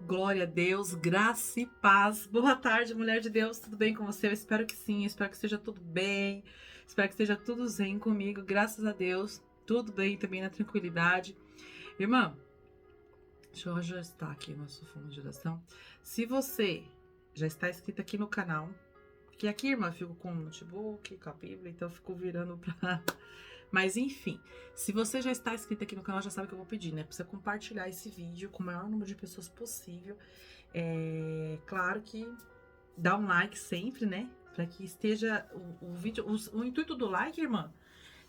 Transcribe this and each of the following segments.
Glória a Deus, graça e paz. Boa tarde, mulher de Deus, tudo bem com você? Eu espero que sim, eu espero que esteja tudo bem, espero que esteja tudo zen comigo, graças a Deus, tudo bem também na tranquilidade. Irmã, deixa eu ajustar aqui o nosso fundo de oração. Se você já está inscrito aqui no canal, que aqui, irmã, eu fico com o notebook, com a Bíblia, então eu fico virando pra. Mas enfim, se você já está inscrito aqui no canal, já sabe o que eu vou pedir, né? Pra você compartilhar esse vídeo com o maior número de pessoas possível. Claro que dá um like sempre, né? Para que esteja o vídeo. O intuito do like, irmã,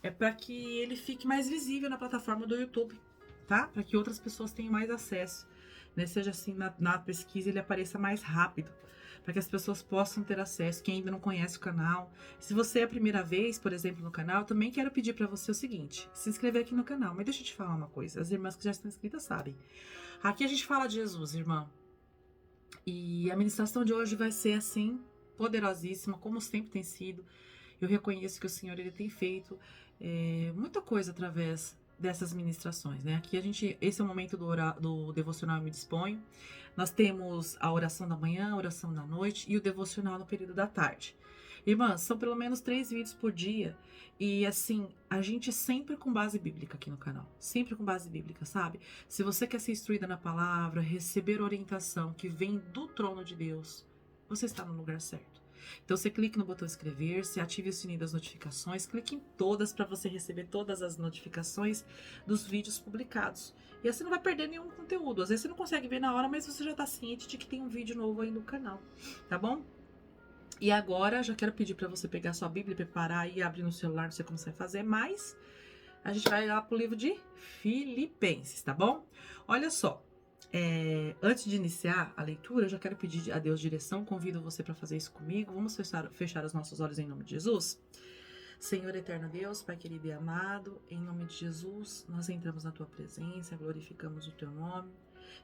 é para que ele fique mais visível na plataforma do YouTube, tá? Para que outras pessoas tenham mais acesso, né? Seja assim na pesquisa ele apareça mais rápido, para que as pessoas possam ter acesso. Quem ainda não conhece o canal, se você é a primeira vez, por exemplo, no canal, também quero pedir para você o seguinte: se inscrever aqui no canal. Mas deixa eu te falar uma coisa, as irmãs que já estão inscritas sabem. Aqui a gente fala de Jesus, irmã. E a ministração de hoje vai ser assim, poderosíssima, como sempre tem sido. Eu reconheço que o Senhor ele tem feito muita coisa através dessas ministrações, né? Aqui esse é o momento do devocional Eu Me Disponho. Nós temos a oração da manhã, a oração da noite e o devocional no período da tarde. Irmãs, são pelo menos 3 vídeos por dia. E assim, a gente sempre com base bíblica aqui no canal. Sempre com base bíblica, sabe? Se você quer ser instruída na palavra, receber orientação que vem do trono de Deus, você está no lugar certo. Então você clique no botão inscrever-se, ative o sininho das notificações, clique em todas para você receber todas as notificações dos vídeos publicados. E assim não vai perder nenhum conteúdo. Às vezes você não consegue ver na hora, mas você já está ciente de que tem um vídeo novo aí no canal, tá bom? E agora já quero pedir para você pegar sua Bíblia, preparar e abrir no celular, não sei como você vai fazer, mas a gente vai lá pro livro de Filipenses, tá bom? Olha só, antes de iniciar a leitura, eu já quero pedir a Deus direção, convido você para fazer isso comigo. Vamos fechar os nossos olhos em nome de Jesus? Senhor eterno Deus, Pai querido e amado, em nome de Jesus, nós entramos na Tua presença, glorificamos o Teu nome,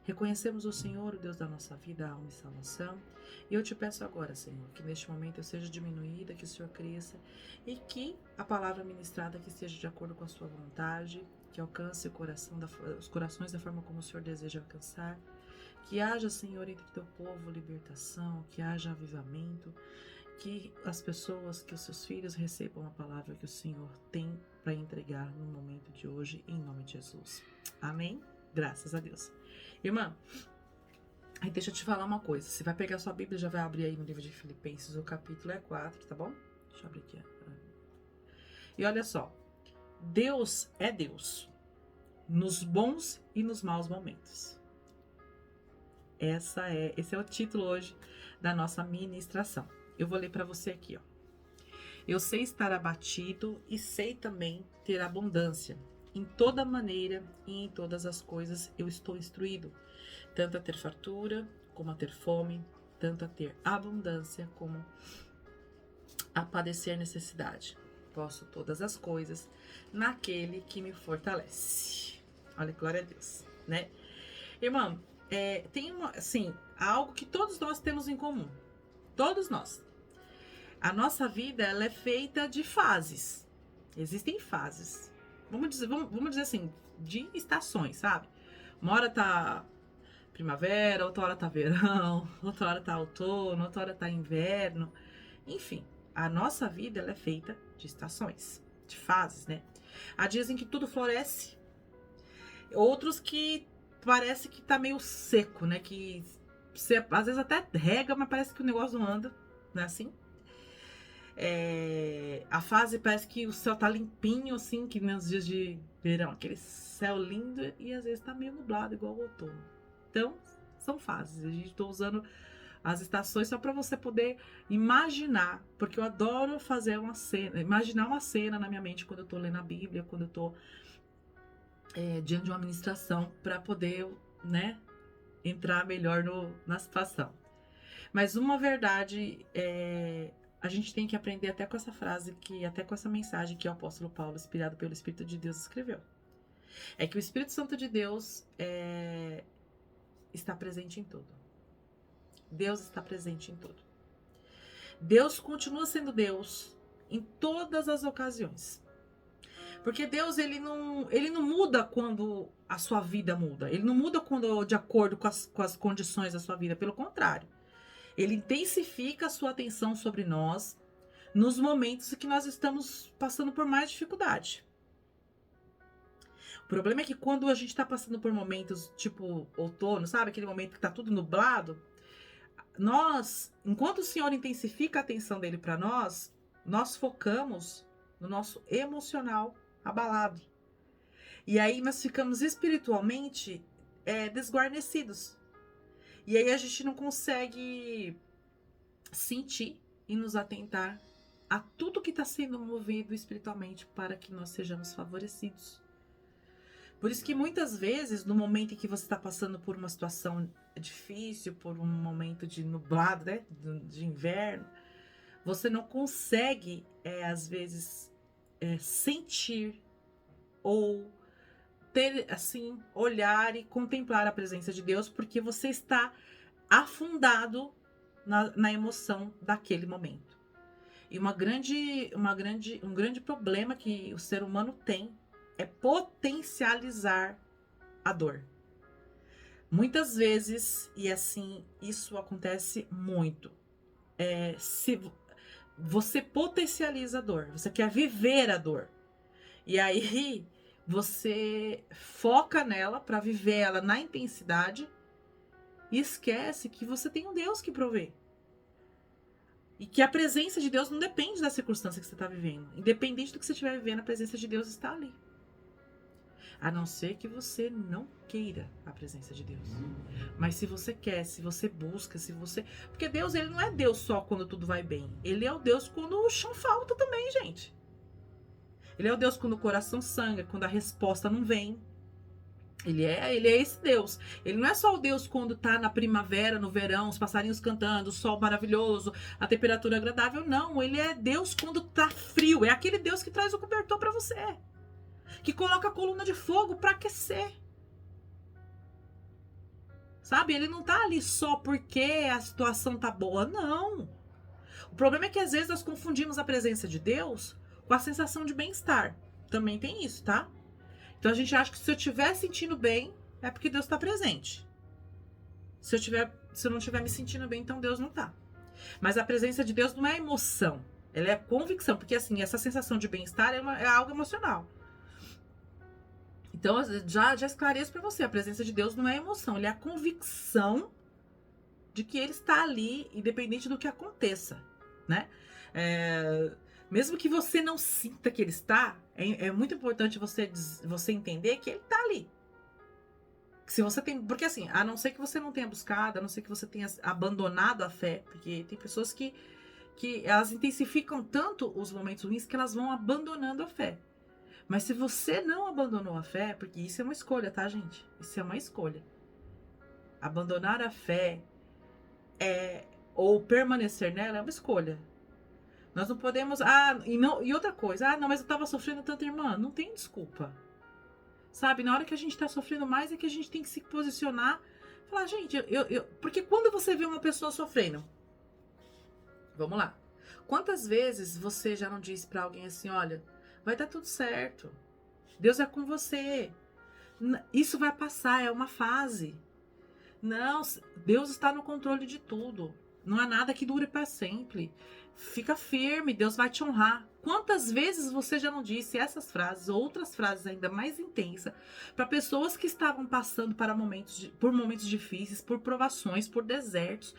reconhecemos o Senhor, o Deus da nossa vida, alma e salvação, e eu te peço agora, Senhor, que neste momento eu seja diminuída, que o Senhor cresça, e que a palavra ministrada que esteja de acordo com a Sua vontade, que alcance os corações da forma como o Senhor deseja alcançar, que haja, Senhor, entre Teu povo libertação, que haja avivamento, que as pessoas, que os seus filhos recebam a palavra que o Senhor tem para entregar no momento de hoje, em nome de Jesus. Amém? Graças a Deus. Irmã, aí deixa eu te falar uma coisa. Você vai pegar sua Bíblia, já vai abrir aí no livro de Filipenses, o capítulo é 4, tá bom? Deixa eu abrir aqui. E olha só, Deus é Deus, nos bons e nos maus momentos. Esse é o título hoje da nossa ministração. Eu vou ler para você aqui, ó. Eu sei estar abatido e sei também ter abundância. Em toda maneira e em todas as coisas eu estou instruído, tanto a ter fartura como a ter fome, tanto a ter abundância como a padecer necessidade. Posso todas as coisas naquele que me fortalece. Olha, glória a Deus, né? Irmão, tem algo que todos nós temos em comum. Todos nós. A nossa vida, ela é feita de fases. Existem fases. Vamos dizer assim, de estações, sabe? Uma hora tá primavera, outra hora tá verão, outra hora tá outono, outra hora tá inverno. Enfim, a nossa vida, ela é feita de estações, de fases, né? Há dias em que tudo floresce, outros que parece que tá meio seco, né? Que você às vezes até rega, mas parece que o negócio não anda, não é assim? A fase parece que o céu tá limpinho, assim, que nos dias de verão, aquele céu lindo, e às vezes tá meio nublado, igual o outono. Então, são fases. A gente tá usando as estações só para você poder imaginar, porque eu adoro fazer uma cena, imaginar uma cena na minha mente quando eu tô lendo a Bíblia, quando eu tô diante de uma ministração, para poder, né, entrar melhor na situação. Mas uma verdade a gente tem que aprender até com essa frase, até com essa mensagem que o apóstolo Paulo, inspirado pelo Espírito de Deus, escreveu. É que o Espírito Santo de Deus está presente em tudo. Deus está presente em tudo. Deus continua sendo Deus em todas as ocasiões. Porque Deus, ele não muda quando a sua vida muda. Ele não muda quando de acordo com as condições da sua vida. Pelo contrário. Ele intensifica a sua atenção sobre nós nos momentos em que nós estamos passando por mais dificuldade. O problema é que quando a gente está passando por momentos tipo outono, sabe? Aquele momento que está tudo nublado. Nós, enquanto o Senhor intensifica a atenção dele para nós, nós focamos no nosso emocional abalado. E aí nós ficamos espiritualmente desguarnecidos. E aí a gente não consegue sentir e nos atentar a tudo que está sendo movido espiritualmente para que nós sejamos favorecidos. Por isso que muitas vezes, no momento em que você está passando por uma situação difícil, por um momento de nublado, né, de inverno, você não consegue, às vezes, sentir ou ter, assim, olhar e contemplar a presença de Deus, porque você está afundado na emoção daquele momento. E um grande problema que o ser humano tem é potencializar a dor. Muitas vezes, e assim, isso acontece muito, se você potencializa a dor, você quer viver a dor, e aí você foca nela para viver ela na intensidade e esquece que você tem um Deus que provê. E que a presença de Deus não depende da circunstância que você está vivendo. Independente do que você estiver vivendo, a presença de Deus está ali. A não ser que você não queira a presença de Deus. Mas se você quer, se você busca, se você... Porque Deus, ele não é Deus só quando tudo vai bem. Ele é o Deus quando o chão falta também, gente. Ele é o Deus quando o coração sangra, quando a resposta não vem. Ele é esse Deus. Ele não é só o Deus quando tá na primavera, no verão, os passarinhos cantando, o sol maravilhoso, a temperatura agradável. Não, ele é Deus quando tá frio. É aquele Deus que traz o cobertor para você. Que coloca a coluna de fogo para aquecer. Sabe? Ele não tá ali só porque a situação tá boa, não. O problema é que às vezes nós confundimos a presença de Deus com a sensação de bem-estar. Também tem isso, tá? Então a gente acha que se eu estiver sentindo bem, é porque Deus está presente. Se eu não estiver me sentindo bem, então Deus não está. Mas a presença de Deus não é emoção, ela é convicção, porque assim, essa sensação de bem-estar é algo emocional. Então já esclareço para você, a presença de Deus não é emoção, ele é a convicção de que ele está ali, independente do que aconteça, né? Mesmo que você não sinta que ele está, é muito importante você entender que ele está ali. Se você tem, porque assim, a não ser que você não tenha buscado, a não ser que você tenha abandonado a fé, porque tem pessoas que elas intensificam tanto os momentos ruins que elas vão abandonando a fé. Mas se você não abandonou a fé, porque isso é uma escolha, tá, gente? Isso é uma escolha. Abandonar a fé ou permanecer nela é uma escolha. Nós não podemos... E outra coisa. Não, mas eu tava sofrendo tanto, irmã. Não tem desculpa. Sabe? Na hora que a gente tá sofrendo mais é que a gente tem que se posicionar. Falar, gente, porque quando você vê uma pessoa sofrendo... Vamos lá. Quantas vezes você já não disse pra alguém assim, olha, vai dar tudo certo. Deus é com você. Isso vai passar, é uma fase. Não, Deus está no controle de tudo. Não há nada que dure para sempre. Fica firme, Deus vai te honrar. Quantas vezes você já não disse essas frases, outras frases ainda mais intensas, para pessoas que estavam passando por momentos difíceis, por provações, por desertos,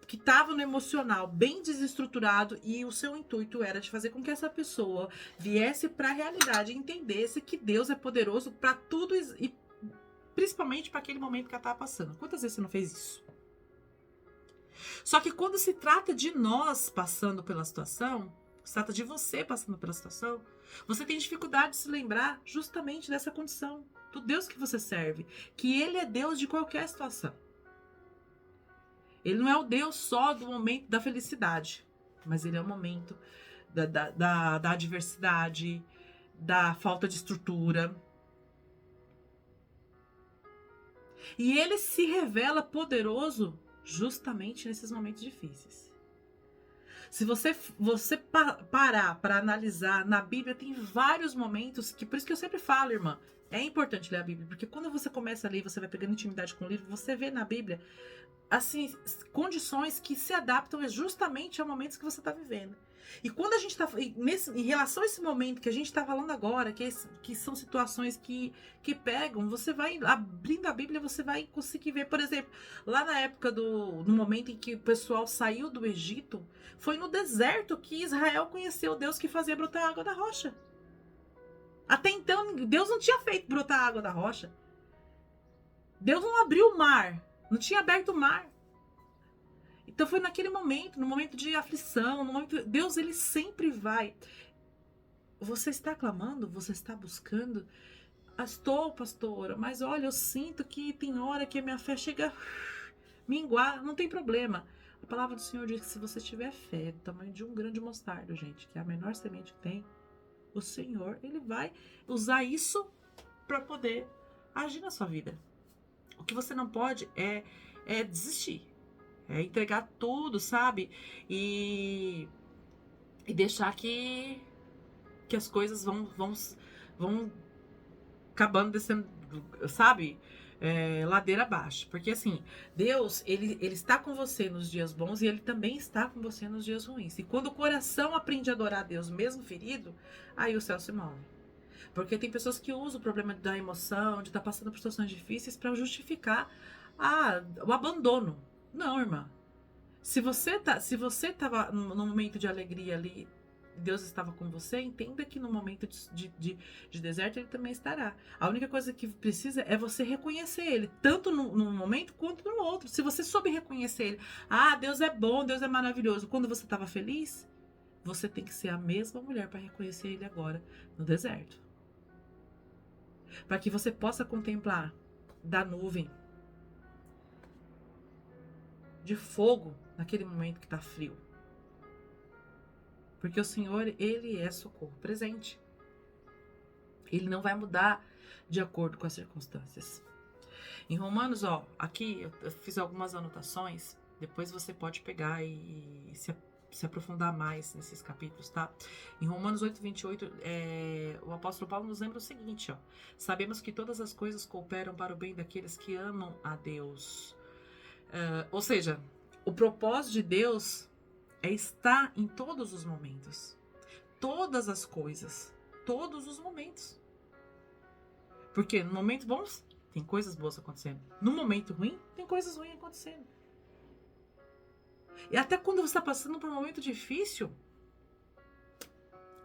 que estavam no emocional bem desestruturado, e o seu intuito era de fazer com que essa pessoa viesse para a realidade e entendesse que Deus é poderoso para tudo e principalmente para aquele momento que ela estava passando. Quantas vezes você não fez isso? Só que quando se trata de nós passando pela situação, se trata de você passando pela situação, você tem dificuldade de se lembrar justamente dessa condição, do Deus que você serve, que Ele é Deus de qualquer situação. Ele não é o Deus só do momento da felicidade, mas Ele é o momento da adversidade, da falta de estrutura. E Ele se revela poderoso justamente nesses momentos difíceis. Se você parar para analisar na Bíblia, tem vários momentos que, por isso que eu sempre falo, irmã, é importante ler a Bíblia, porque quando você começa a ler, você vai pegando intimidade com o livro, você vê na Bíblia, assim, condições que se adaptam justamente ao momento que você está vivendo. E quando a gente está em relação a esse momento que a gente está falando agora, que são situações que pegam, você vai abrindo a Bíblia, você vai conseguir ver, por exemplo, lá na época no momento em que o pessoal saiu do Egito, foi no deserto que Israel conheceu o Deus que fazia brotar água da rocha. Até então, Deus não tinha feito brotar água da rocha. Deus não abriu o mar, não tinha aberto o mar. Então foi naquele momento, no momento de aflição, no momento, Deus, ele sempre vai. Você está clamando? Você está buscando? Estou, pastora, mas olha, eu sinto que tem hora que a minha fé chega a minguar. Não tem problema. A palavra do Senhor diz que se você tiver fé do tamanho de um grão de mostarda, gente, que é a menor semente que tem, o Senhor, ele vai usar isso para poder agir na sua vida. O que você não pode é desistir. É entregar tudo, sabe? E deixar que as coisas vão acabando descendo, sabe? Ladeira abaixo. Porque assim, Deus, ele está com você nos dias bons e ele também está com você nos dias ruins. E quando o coração aprende a adorar a Deus, mesmo ferido, aí o céu se move. Porque tem pessoas que usam o problema da emoção, de estar passando por situações difíceis para justificar o abandono. Não, irmã. Se você estava no momento de alegria ali, Deus estava com você, entenda que no momento de deserto ele também estará. A única coisa que precisa é você reconhecer ele, tanto num momento quanto no outro. Se você soube reconhecer ele, Deus é bom, Deus é maravilhoso. Quando você estava feliz, você tem que ser a mesma mulher para reconhecer ele agora no deserto. Para que você possa contemplar da nuvem de fogo naquele momento que está frio. Porque o Senhor, ele é socorro presente. Ele não vai mudar de acordo com as circunstâncias. Em Romanos, aqui eu fiz algumas anotações, depois você pode pegar e se aprofundar mais nesses capítulos, tá? Em Romanos 8:28, o apóstolo Paulo nos lembra o seguinte, sabemos que todas as coisas cooperam para o bem daqueles que amam a Deus. Ou seja, o propósito de Deus é estar em todos os momentos. Todas as coisas. Todos os momentos. Porque no momento bom, tem coisas boas acontecendo. No momento ruim, tem coisas ruins acontecendo. E até quando você está passando por um momento difícil,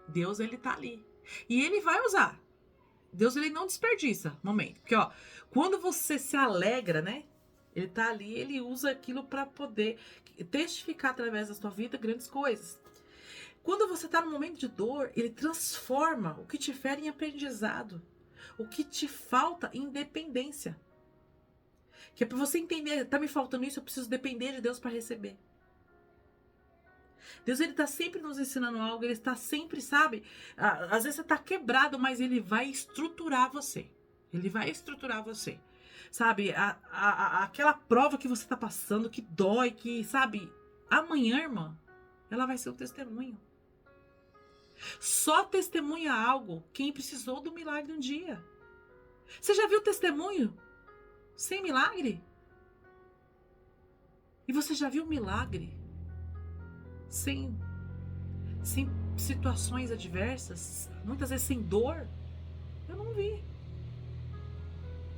Deus, ele tá ali. E ele vai usar. Deus, ele não desperdiça momento. Porque, quando você se alegra, né? Ele tá ali, ele usa aquilo para poder testificar através da sua vida grandes coisas. Quando você tá num momento de dor, ele transforma o que te fere em aprendizado. O que te falta em dependência. Que é para você entender, tá me faltando isso, eu preciso depender de Deus para receber. Deus, ele tá sempre nos ensinando algo, ele está sempre, sabe? Às vezes você tá quebrado, mas ele vai estruturar você. Ele vai estruturar você. Sabe, aquela prova que você tá passando, que dói, que, sabe, amanhã, irmã, ela vai ser o testemunho. Só testemunha algo quem precisou do milagre um dia. Você já viu testemunho sem milagre? E você já viu milagre sem situações adversas, muitas vezes sem dor? Eu não vi.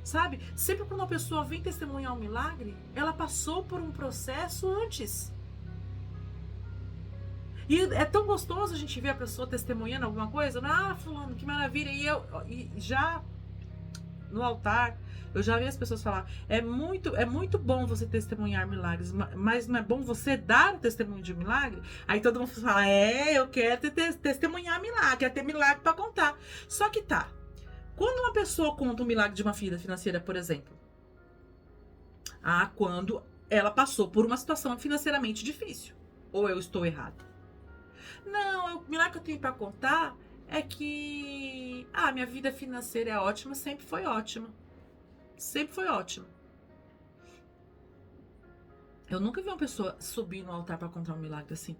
Sabe? Sempre quando uma pessoa vem testemunhar um milagre, ela passou por um processo antes. E é tão gostoso a gente ver a pessoa testemunhando alguma coisa. Fulano, que maravilha. E já no altar, eu já vi as pessoas falar, é muito bom você testemunhar milagres, mas não é bom você dar o testemunho de milagre? Aí todo mundo fala, eu quero testemunhar milagre, quero ter milagre para contar. Só que quando uma pessoa conta um milagre de uma vida financeira, por exemplo, quando ela passou por uma situação financeiramente difícil, ou eu estou errado? Não, o milagre que eu tenho para contar é que minha vida financeira é ótima, sempre foi ótima. Sempre foi ótima. Eu nunca vi uma pessoa subir no altar para contar um milagre assim.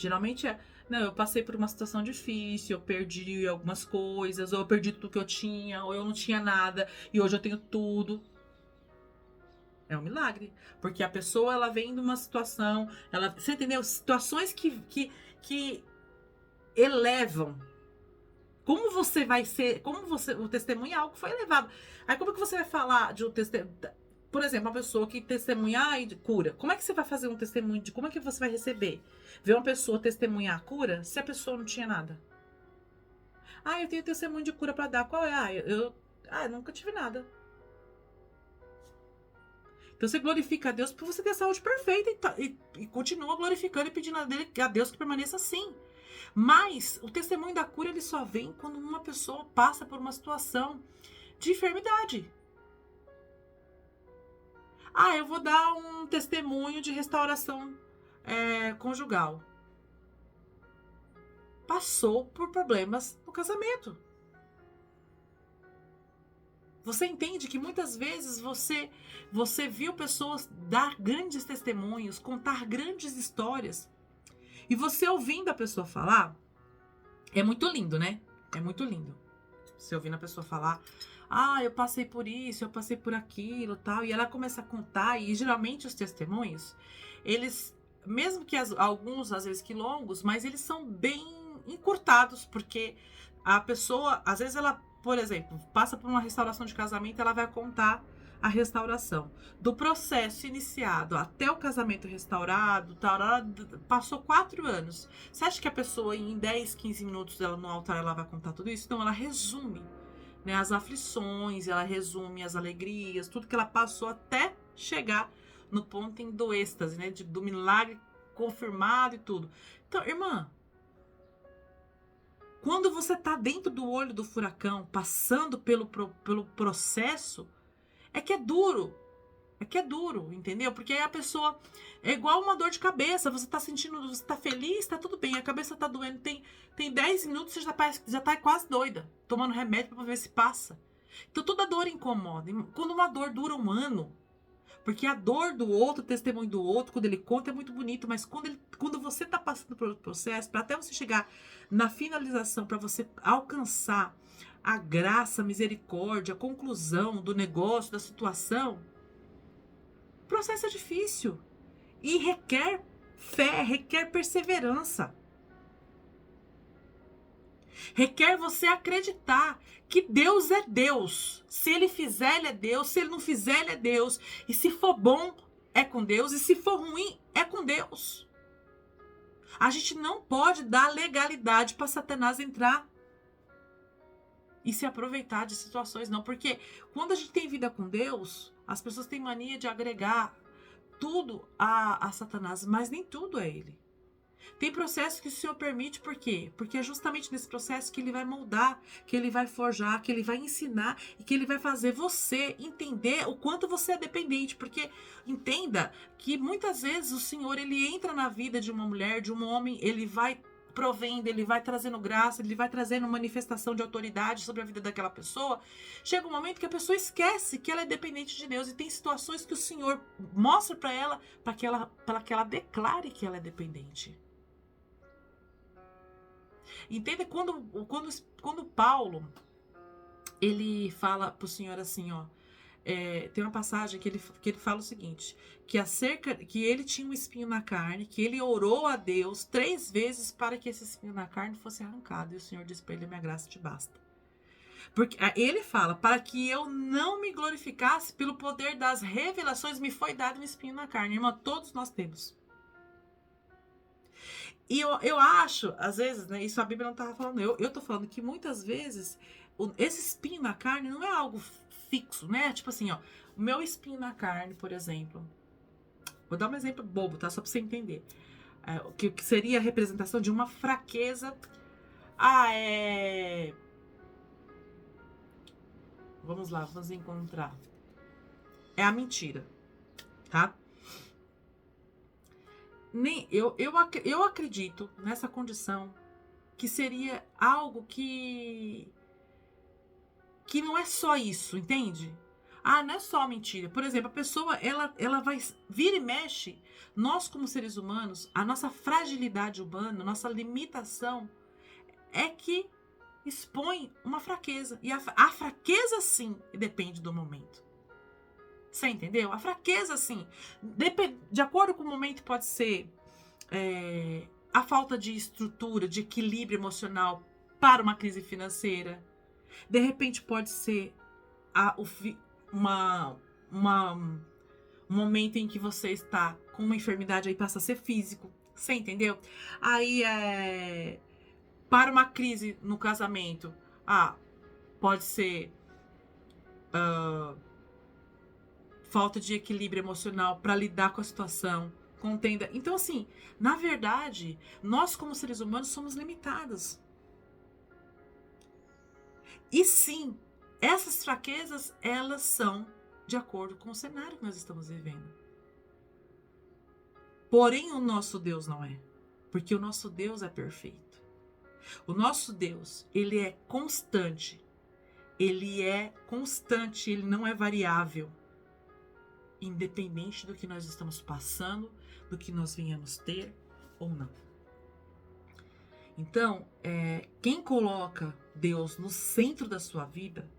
Geralmente não, eu passei por uma situação difícil, eu perdi algumas coisas, ou eu perdi tudo que eu tinha, ou eu não tinha nada, e hoje eu tenho tudo. É um milagre. Porque a pessoa, ela vem de uma situação, você entendeu? Situações que elevam. Como você vai ser, o testemunho é algo que foi elevado. Aí como é que você vai falar de um testemunho? Por exemplo, uma pessoa que testemunhar e cura. Como é que você vai fazer um testemunho de como é que você vai receber? Ver uma pessoa testemunhar a cura se a pessoa não tinha nada. Eu tenho testemunho de cura para dar. Qual é? Eu nunca tive nada. Então você glorifica a Deus por você ter a saúde perfeita e continua glorificando e pedindo a Deus que permaneça assim. Mas o testemunho da cura, ele só vem quando uma pessoa passa por uma situação de enfermidade. Eu vou dar um testemunho de restauração conjugal. Passou por problemas no casamento. Você entende que muitas vezes você viu pessoas dar grandes testemunhos, contar grandes histórias, e você ouvindo a pessoa falar, é muito lindo, né? É muito lindo. Você ouvindo a pessoa falar, eu passei por isso, eu passei por aquilo, tal, e ela começa a contar, e geralmente os testemunhos, eles, mesmo que alguns às vezes que longos, mas eles são bem encurtados, porque a pessoa, às vezes ela, por exemplo, passa por uma restauração de casamento, ela vai contar a restauração. Do processo iniciado até o casamento restaurado, tal, passou 4 anos. Você acha que a pessoa em 10, 15 minutos dela no altar ela vai contar tudo isso? Não, ela resume, né, as aflições, ela resume as alegrias, tudo que ela passou até chegar no ponto do êxtase, né, do milagre confirmado e tudo. Então, irmã, quando você tá dentro do olho do furacão, passando pelo processo, é que é duro, entendeu? Porque aí a pessoa é igual uma dor de cabeça, você tá sentindo, você tá feliz, tá tudo bem, a cabeça tá doendo, tem 10 minutos, você já tá quase doida, tomando remédio pra ver se passa. Então toda dor incomoda. Quando uma dor dura um ano, porque a dor do outro, o testemunho do outro, quando ele conta, é muito bonito, mas quando você tá passando pelo processo, para até você chegar na finalização, para você alcançar a graça, a misericórdia, a conclusão do negócio, da situação, o processo é difícil e requer fé, requer perseverança. Requer você acreditar que Deus é Deus. Se Ele fizer, Ele é Deus. Se Ele não fizer, Ele é Deus. E se for bom, é com Deus. E se for ruim, é com Deus. A gente não pode dar legalidade para Satanás entrar e se aproveitar de situações, não. Porque quando a gente tem vida com Deus, as pessoas têm mania de agregar tudo a Satanás, mas nem tudo é ele. Tem processos que o Senhor permite, por quê? Porque é justamente nesse processo que Ele vai moldar, que Ele vai forjar, que Ele vai ensinar e que Ele vai fazer você entender o quanto você é dependente. Porque entenda que muitas vezes o Senhor, Ele entra na vida de uma mulher, de um homem, Ele vai provendo, Ele vai trazendo graça, Ele vai trazendo manifestação de autoridade sobre a vida daquela pessoa. Chega um momento que a pessoa esquece que ela é dependente de Deus e tem situações que o Senhor mostra para ela, para que ela declare que ela é dependente. Entenda quando Paulo, ele fala para o Senhor assim, tem uma passagem que ele fala o seguinte, que ele tinha um espinho na carne, que ele orou a Deus 3 vezes para que esse espinho na carne fosse arrancado, e o Senhor disse para ele, minha graça te basta. Porque ele fala, para que eu não me glorificasse pelo poder das revelações, me foi dado um espinho na carne. Irmã, todos nós temos. E eu acho, às vezes, né, isso a Bíblia não estava falando, eu tô falando que muitas vezes esse espinho na carne não é algo fixo, né? Tipo assim, o meu espinho na carne, por exemplo, vou dar um exemplo bobo, tá? Só pra você entender. Que seria a representação de uma fraqueza. Vamos lá, vamos encontrar. É a mentira, tá? Eu acredito nessa condição que seria algo que não é só isso, entende? Ah, não é só mentira. Por exemplo, a pessoa, ela vai vira e mexe. Nós, como seres humanos, a nossa fragilidade humana, a nossa limitação é que expõe uma fraqueza. E a fraqueza, sim, depende do momento. Você entendeu? A fraqueza, sim, de acordo com o momento, pode ser a falta de estrutura, de equilíbrio emocional para uma crise financeira. De repente, pode ser um momento em que você está com uma enfermidade, aí passa a ser físico. Você entendeu? Aí para uma crise no casamento, pode ser falta de equilíbrio emocional para lidar com a situação, contenda. Então, assim, na verdade, nós como seres humanos somos limitados. E sim, essas fraquezas, elas são de acordo com o cenário que nós estamos vivendo. Porém, o nosso Deus não é. Porque o nosso Deus é perfeito. O nosso Deus, ele é constante. Ele não é variável. Independente do que nós estamos passando, do que nós venhamos ter ou não. Então, quem coloca Deus no centro da sua vida,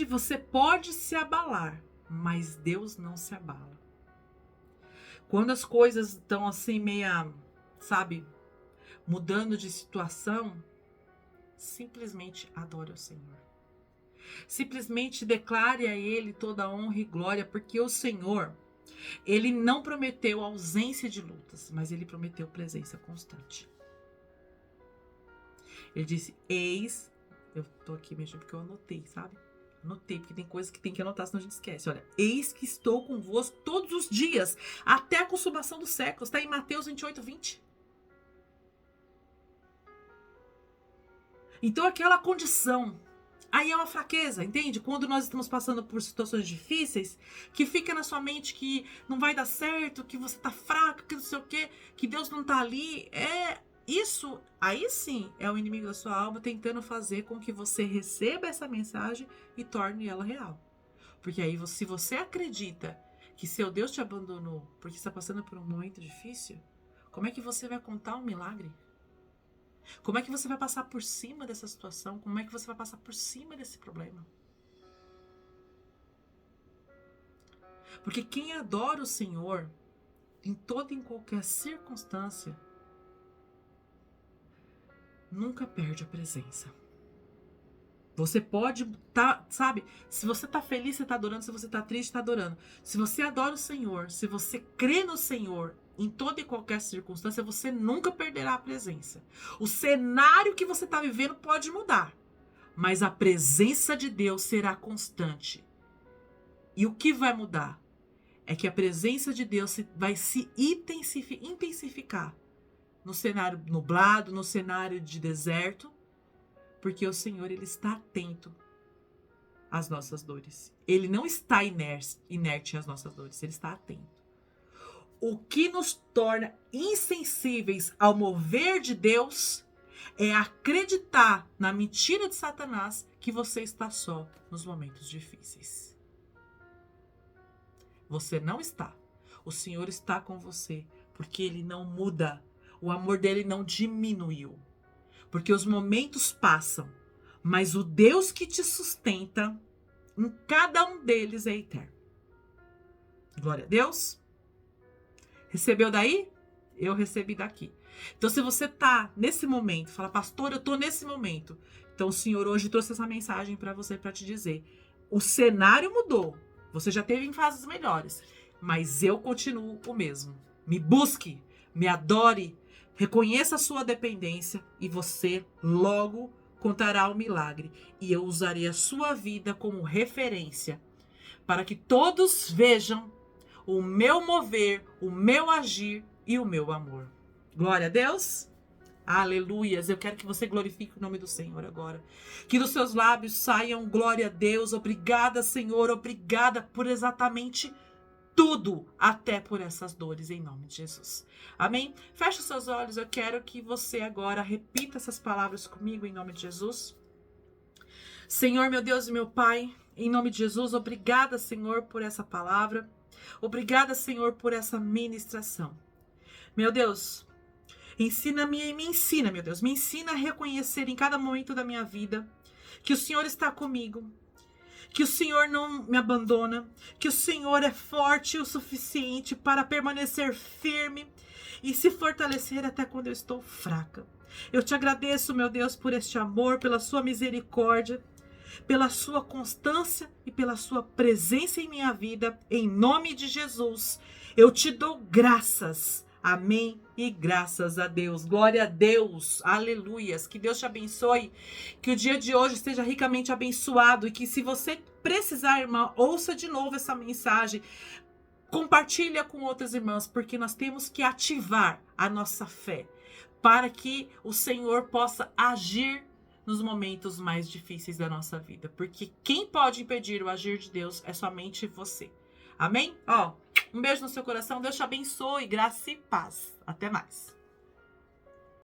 você pode se abalar, mas Deus não se abala. Quando as coisas estão assim meia, sabe, mudando de situação, simplesmente adore o Senhor. Simplesmente declare a Ele toda a honra e glória, porque o Senhor, Ele não prometeu ausência de lutas, mas Ele prometeu presença constante. Ele disse, eis, eu tô aqui mexendo porque eu anotei, sabe? Anotei, porque tem coisas que tem que anotar, senão a gente esquece. Olha, eis que estou convosco todos os dias, até a consumação dos séculos. Está em Mateus 28, 20. Então, aquela condição, aí é uma fraqueza, entende? Quando nós estamos passando por situações difíceis, que fica na sua mente que não vai dar certo, que você tá fraco, que não sei o quê, que Deus não tá ali. Isso, aí sim, é o inimigo da sua alma tentando fazer com que você receba essa mensagem e torne ela real. Porque aí, se você acredita que seu Deus te abandonou porque está passando por um momento difícil, como é que você vai contar um milagre? Como é que você vai passar por cima dessa situação? Como é que você vai passar por cima desse problema? Porque quem adora o Senhor, em toda e em qualquer circunstância, nunca perde a presença. Você pode sabe? Se você tá feliz, você tá adorando. Se você tá triste, tá adorando. Se você adora o Senhor, se você crê no Senhor, em toda e qualquer circunstância, você nunca perderá a presença. O cenário que você tá vivendo pode mudar, mas a presença de Deus será constante. E o que vai mudar é que a presença de Deus vai se intensificar no cenário nublado, no cenário de deserto, porque o Senhor, Ele está atento às nossas dores. Ele não está inerte às nossas dores, Ele está atento. O que nos torna insensíveis ao mover de Deus é acreditar na mentira de Satanás que você está só nos momentos difíceis. Você não está. O Senhor está com você, porque Ele não muda. O amor dele não diminuiu. Porque os momentos passam, mas o Deus que te sustenta, em cada um deles é eterno. Glória a Deus. Recebeu daí? Eu recebi daqui. Então, se você tá nesse momento, fala, pastor, eu tô nesse momento. Então, o Senhor hoje trouxe essa mensagem para você, para te dizer, o cenário mudou. Você já teve em fases melhores, mas eu continuo o mesmo. Me busque, me adore, reconheça a sua dependência e você logo contará o milagre. E eu usarei a sua vida como referência para que todos vejam o meu mover, o meu agir e o meu amor. Glória a Deus. Aleluias. Eu quero que você glorifique o nome do Senhor agora. Que dos seus lábios saiam glória a Deus. Obrigada, Senhor. Obrigada por exatamente tudo, até por essas dores, em nome de Jesus. Amém? Feche os seus olhos. Eu quero que você agora repita essas palavras comigo, em nome de Jesus. Senhor, meu Deus e meu Pai, Em nome de Jesus, obrigada, Senhor, por essa palavra. Obrigada, Senhor, por essa ministração. Meu Deus, ensina-me e me ensina, meu Deus. Me ensina a reconhecer em cada momento da minha vida que o Senhor está comigo, que o Senhor não me abandona, que o Senhor é forte o suficiente para permanecer firme e se fortalecer até quando eu estou fraca. Eu te agradeço, meu Deus, por este amor, pela sua misericórdia, pela sua constância e pela sua presença em minha vida. Em nome de Jesus, eu te dou graças. Amém e graças a Deus. Glória a Deus. Aleluias. Que Deus te abençoe. Que o dia de hoje esteja ricamente abençoado. E que se você precisar, irmã, ouça de novo essa mensagem. Compartilha com outras irmãs, porque nós temos que ativar a nossa fé para que o Senhor possa agir nos momentos mais difíceis da nossa vida. Porque quem pode impedir o agir de Deus é somente você. Amém? Um beijo no seu coração. Deus te abençoe. Graça e paz. Até mais.